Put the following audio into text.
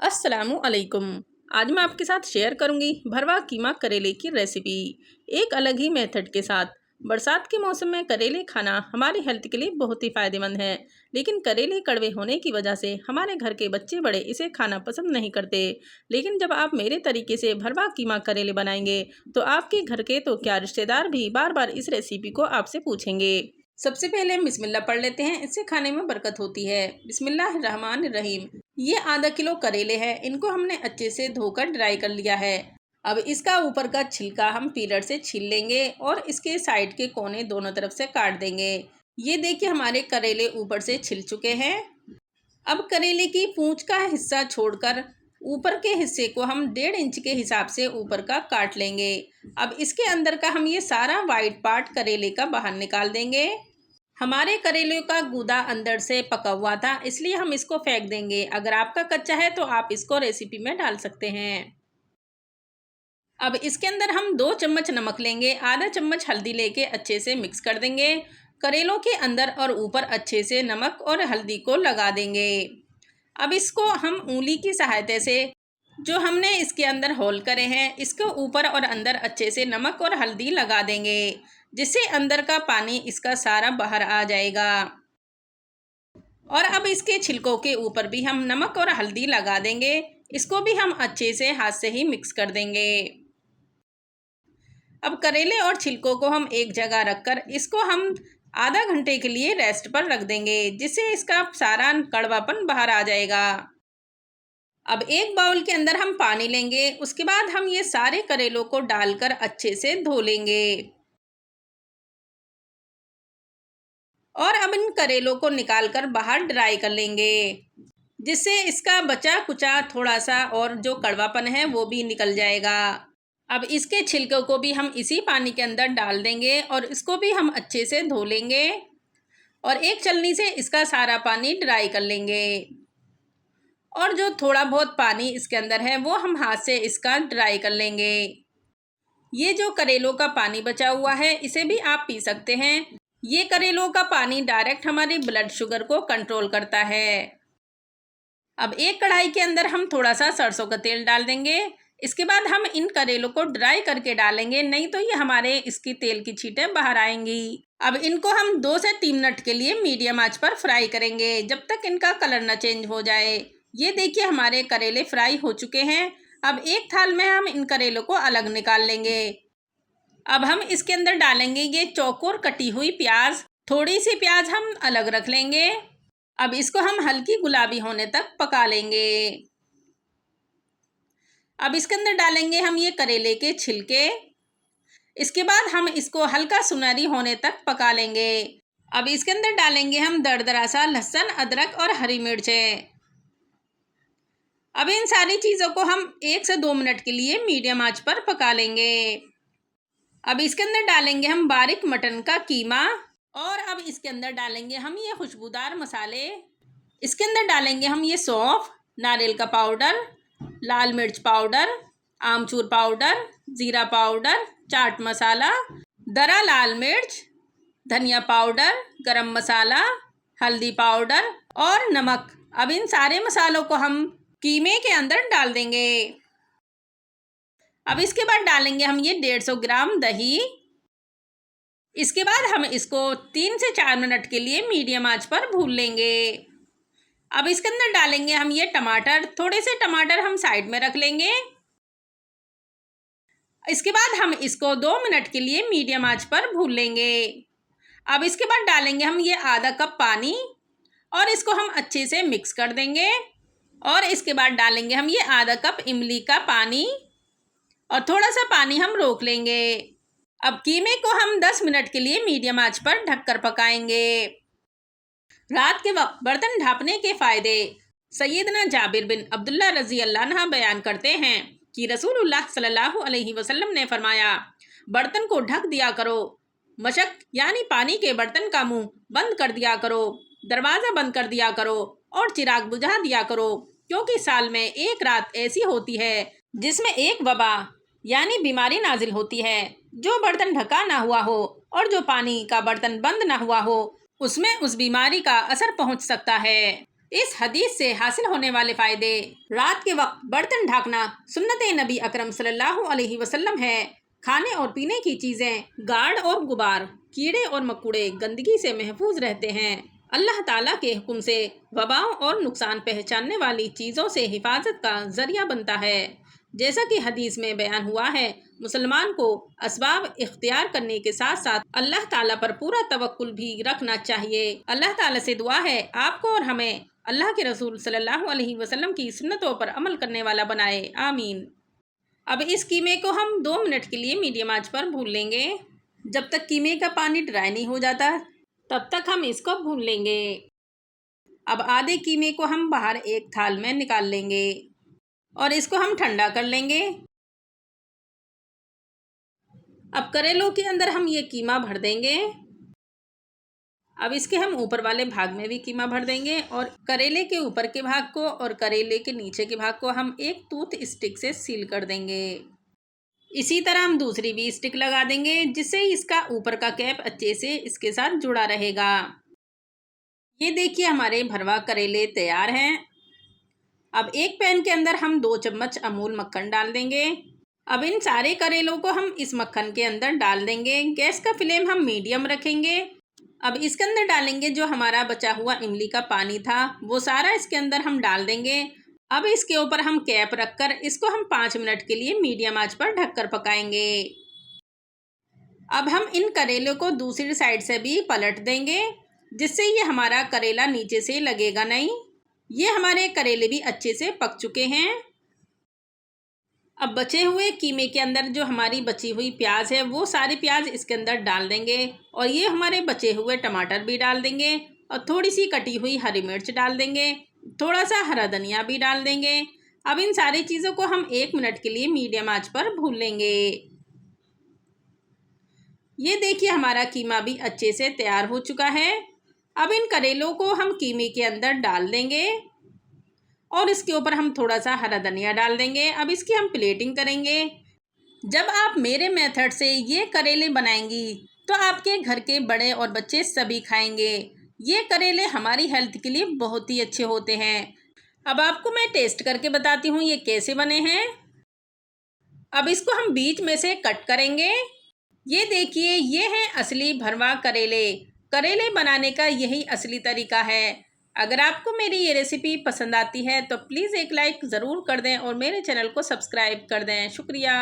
अस्सलामुअलैकुम। आज मैं आपके साथ शेयर करूंगी भरवा कीमा करेले की रेसिपी, एक अलग ही मेथड के साथ। बरसात के मौसम में करेले खाना हमारी हेल्थ के लिए बहुत ही फ़ायदेमंद है, लेकिन करेले कड़वे होने की वजह से हमारे घर के बच्चे बड़े इसे खाना पसंद नहीं करते। लेकिन जब आप मेरे तरीके से भरवा कीमा करेले बनाएंगे तो आपके घर के तो क्या रिश्तेदार भी बार बार इस रेसिपी को आपसे पूछेंगे। सबसे पहले हम बिस्मिल्लाह पढ़ लेते हैं, इससे खाने में बरकत होती है। बिस्मिल्लाहिर्रहमानिर्रहीम। ये आधा किलो करेले हैं, इनको हमने अच्छे से धोकर ड्राई कर लिया है। अब इसका ऊपर का छिलका हम पीलर से छील लेंगे और इसके साइड के कोने दोनों तरफ से काट देंगे। ये देखिए हमारे करेले ऊपर से छिल चुके हैं। अब करेले की पूंछ का हिस्सा छोड़कर ऊपर के हिस्से को हम 1.5 इंच के हिसाब से ऊपर का काट लेंगे। अब इसके अंदर का हम ये सारा वाइट पार्ट करेले का बाहर निकाल देंगे। हमारे करेले का गूदा अंदर से पका हुआ था, इसलिए हम इसको फेंक देंगे। अगर आपका कच्चा है तो आप इसको रेसिपी में डाल सकते हैं। अब इसके अंदर हम 2 चम्मच नमक लेंगे, आधा चम्मच हल्दी लेके अच्छे से मिक्स कर देंगे। करेलों के अंदर और ऊपर अच्छे से नमक और हल्दी को लगा देंगे। अब इसको हम उंगली की सहायता से जो हमने इसके अंदर होल करे हैं, इसके ऊपर और अंदर अच्छे से नमक और हल्दी लगा देंगे, जिससे अंदर का पानी इसका सारा बाहर आ जाएगा। और अब इसके छिलकों के ऊपर भी हम नमक और हल्दी लगा देंगे। इसको भी हम अच्छे से हाथ से ही मिक्स कर देंगे। अब करेले और छिलकों को हम एक जगह रखकर इसको हम आधा घंटे के लिए रेस्ट पर रख देंगे, जिससे इसका सारा कड़वापन बाहर आ जाएगा। अब एक बाउल के अंदर हम पानी लेंगे, उसके बाद हम ये सारे करेलों को डालकर अच्छे से धो लेंगे। और अब इन करेलों को निकालकर बाहर ड्राई कर लेंगे, जिससे इसका बचा कुचा थोड़ा सा और जो कड़वापन है वो भी निकल जाएगा। अब इसके छिलकों को भी हम इसी पानी के अंदर डाल देंगे और इसको भी हम अच्छे से धो लेंगे और एक छलनी से इसका सारा पानी ड्राई कर लेंगे। और जो थोड़ा बहुत पानी इसके अंदर है वो हम हाथ से इसका ड्राई कर लेंगे। ये जो करेलों का पानी बचा हुआ है इसे भी आप पी सकते हैं। ये करेलों का पानी डायरेक्ट हमारी ब्लड शुगर को कंट्रोल करता है। अब एक कढ़ाई के अंदर हम थोड़ा सा सरसों का तेल डाल देंगे। इसके बाद हम इन करेलों को ड्राई करके डालेंगे, नहीं तो ये हमारे इसकी तेल की छींटें बाहर आएंगी। अब इनको हम 2 से 3 मिनट के लिए मीडियम आंच पर फ्राई करेंगे, जब तक इनका कलर न चेंज हो जाए। ये देखिए हमारे करेले फ्राई हो चुके हैं। अब एक थाल में हम इन करेलों को अलग निकाल लेंगे। अब हम इसके अंदर डालेंगे ये चौकोर कटी हुई प्याज। थोड़ी सी प्याज हम अलग रख लेंगे। अब इसको हम हल्की गुलाबी होने तक पका लेंगे। अब इसके अंदर डालेंगे हम ये करेले के छिलके। इसके बाद हम इसको हल्का सुनहरी होने तक पका लेंगे। अब इसके अंदर डालेंगे हम दरदरा सा लहसुन, अदरक और हरी मिर्चें। अब इन सारी चीज़ों को हम 1 से 2 मिनट के लिए मीडियम आंच पर पका लेंगे। अब इसके अंदर डालेंगे हम बारीक मटन का कीमा और अब इसके अंदर डालेंगे हम ये खुशबूदार मसाले। इसके अंदर डालेंगे हम ये सौंफ, नारियल का पाउडर, लाल मिर्च पाउडर, आमचूर पाउडर, ज़ीरा पाउडर, चाट मसाला, दरा लाल मिर्च, धनिया पाउडर, गरम मसाला, हल्दी पाउडर और नमक। अब इन सारे मसालों को हम कीमे के अंदर डाल देंगे। अब इसके बाद डालेंगे हम ये 150 ग्राम दही। इसके बाद हम इसको 3 से 4 मिनट के लिए मीडियम आंच पर भून लेंगे। अब इसके अंदर डालेंगे हम ये टमाटर। थोड़े से टमाटर हम साइड में रख लेंगे। इसके बाद हम इसको 2 मिनट के लिए मीडियम आंच पर भून लेंगे। अब इसके बाद डालेंगे हम ये आधा कप पानी और इसको हम अच्छे से मिक्स कर देंगे। और इसके बाद डालेंगे हम ये आधा कप इमली का पानी और थोड़ा सा पानी हम रोक लेंगे। अब कीमे को हम 10 मिनट के लिए मीडियम आंच पर ढककर पकाएंगे। रात के वक्त बर्तन ढाँपने के फ़ायदे। सैयदना जाबिर बिन अब्दुल्ला रज़ी अल्लाह अन्हा बयान करते हैं कि रसूलुल्लाह सल्लल्लाहु अलैहि वसल्लम ने फरमाया, बर्तन को ढक दिया करो। मशक यानी पानी के बर्तन का मुंह बंद कर दिया करो, दरवाज़ा बंद कर दिया करो और चिराग बुझा दिया करो, क्योंकि साल में एक रात ऐसी होती है जिसमें एक वबा यानी बीमारी नाजिल होती है। जो बर्तन ढका ना हुआ हो और जो पानी का बर्तन बंद ना हुआ हो, उसमें उस बीमारी का असर पहुंच सकता है। इस हदीस से हासिल होने वाले फ़ायदे। रात के वक्त बर्तन ढकना सुन्नत नबी अकरम सल्लल्लाहु अलैहि वसल्लम है। खाने और पीने की चीज़ें, गार्ड और गुबार, कीड़े और मकोड़े गंदगी से महफूज रहते हैं। अल्लाह ताला के हुक्म से वबाओं और नुकसान पहुँचाने वाली चीज़ों से हिफाजत का ज़रिया बनता है। जैसा कि हदीस में बयान हुआ है, मुसलमान को असबाब इख्तियार करने के साथ साथ अल्लाह ताला पर पूरा तवक्कुल भी रखना चाहिए। अल्लाह ताला से दुआ है आपको और हमें अल्लाह के रसूल सल्लल्लाहु अलैहि वसल्लम की सुन्नतों पर अमल करने वाला बनाए, आमीन। अब इस कीमे को हम 2 मिनट के लिए मीडियम आंच पर भून लेंगे। जब तक कीमे का पानी ड्राई नहीं हो जाता तब तक हम इसको भून लेंगे। अब आधे कीमे को हम बाहर एक थाल में निकाल लेंगे और इसको हम ठंडा कर लेंगे। अब करेलों के अंदर हम ये कीमा भर देंगे। अब इसके हम ऊपर वाले भाग में भी कीमा भर देंगे और करेले के ऊपर के भाग को और करेले के नीचे के भाग को हम एक टूथ स्टिक से सील कर देंगे। इसी तरह हम दूसरी भी स्टिक लगा देंगे जिससे इसका ऊपर का कैप अच्छे से इसके साथ जुड़ा रहेगा। ये देखिए हमारे भरवा करेले तैयार हैं। अब एक पैन के अंदर हम 2 चम्मच अमूल मक्खन डाल देंगे। अब इन सारे करेलों को हम इस मक्खन के अंदर डाल देंगे। गैस का फ्लेम हम मीडियम रखेंगे। अब इसके अंदर डालेंगे जो हमारा बचा हुआ इमली का पानी था, वो सारा इसके अंदर हम डाल देंगे। अब इसके ऊपर हम कैप रखकर इसको हम 5 मिनट के लिए मीडियम आंच पर ढककर पकाएंगे। अब हम इन करेलों को दूसरी साइड से भी पलट देंगे जिससे ये हमारा करेला नीचे से लगेगा नहीं। ये हमारे करेले भी अच्छे से पक चुके हैं। अब बचे हुए कीमे के अंदर जो हमारी बची हुई प्याज है वो सारी प्याज इसके अंदर डाल देंगे और ये हमारे बचे हुए टमाटर भी डाल देंगे और थोड़ी सी कटी हुई हरी मिर्च डाल देंगे, थोड़ा सा हरा धनिया भी डाल देंगे। अब इन सारी चीज़ों को हम 1 मिनट के लिए मीडियम आंच पर भून लेंगे। ये देखिए हमारा कीमा भी अच्छे से तैयार हो चुका है। अब इन करेलों को हम कीमे के अंदर डाल देंगे और इसके ऊपर हम थोड़ा सा हरा धनिया डाल देंगे। अब इसकी हम प्लेटिंग करेंगे। जब आप मेरे मेथड से ये करेले बनाएंगी तो आपके घर के बड़े और बच्चे सभी खाएंगे। ये करेले हमारी हेल्थ के लिए बहुत ही अच्छे होते हैं। अब आपको मैं टेस्ट करके बताती हूँ ये कैसे बने हैं। अब इसको हम बीच में से कट करेंगे। ये देखिए ये हैं असली भरवा करेले। करेले बनाने का यही असली तरीका है। अगर आपको मेरी ये रेसिपी पसंद आती है तो प्लीज़ एक लाइक ज़रूर कर दें और मेरे चैनल को सब्सक्राइब कर दें। शुक्रिया।